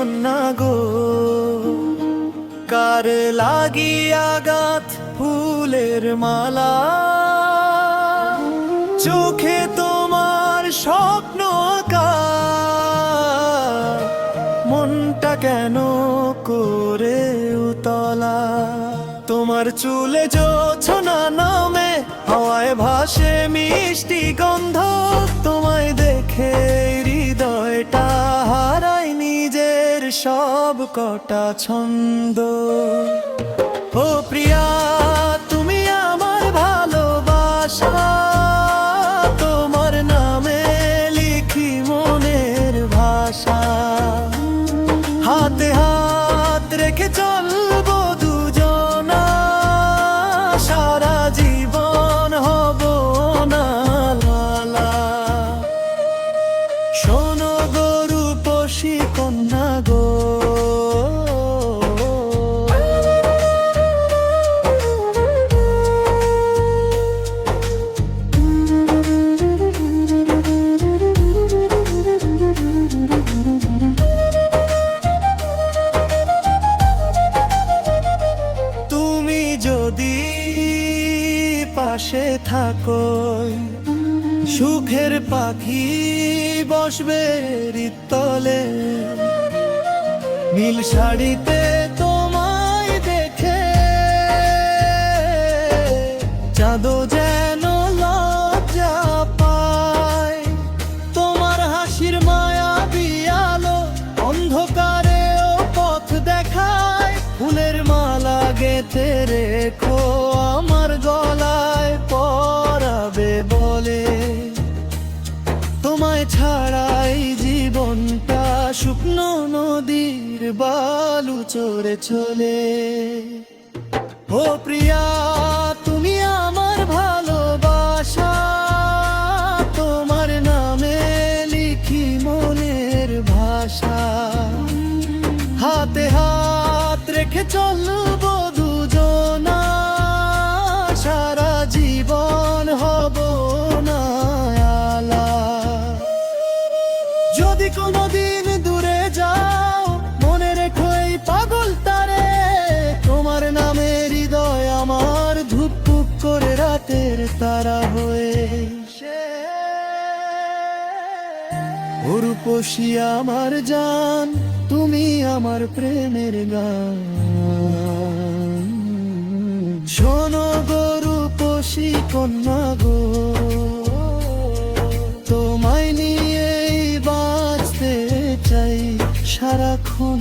কন্যা গো, কার লাগিয়া গাঁথ ফুলের মালা, চোখে তোমার স্বপ্ন আঁকা, মনটা কেন করে উতলা। তোমার চুলে জোছনা নামে, হাওয়ায় ভাসে মিষ্টি গন্ধ, তোমায় দেখে হৃদয়টা হারায় নিজের সব কটা ছন্দ। ও প্রিয়া, তুমি আমার ভালোবাসা, তোমার নামে লিখি মনের ভাষা, হাতে হাত রেখে চলবো দুজনা, সারা জীবন হব না লালা। শোনো গো রূপসী কন্যা গো, যদি পাশে থাকো সুখের পাখি বসবে হৃদতলে, নীল শাড়িতে তোমায় দেখে চাঁদও যেন লজ্জা পায়। তোমার হাসির মায়াবী আলো অন্ধকারেও পথ দেখায়, ফুলের মালা গেঁথে রেখো আমার গলায় পরাবে বলে। তোমায় ছাড়াই জীবনটা শুকনো নদীর বালু চড়ে চলে। ও প্রিয়া, তুমি আমার ভালোবাসা, তোমার নামে লিখি মনের ভাষা, হাতে হাত রেখে চলবো দুজনা, সারা জীবন হব না আলা। যদি কোনোদিন দূরে যাও মনে রেখো এই পাগল তারে, তোমার নামে হৃদয় আমার ধুকপুক করে রাতের তারা হয়ে। ও রূপসী আমার জান, তুমি আমার প্রেমের গান। শোনো গো রূপসী কন্যা গো, তোমায় নিয়েই বাঁচতে চাই সারাক্ষণ।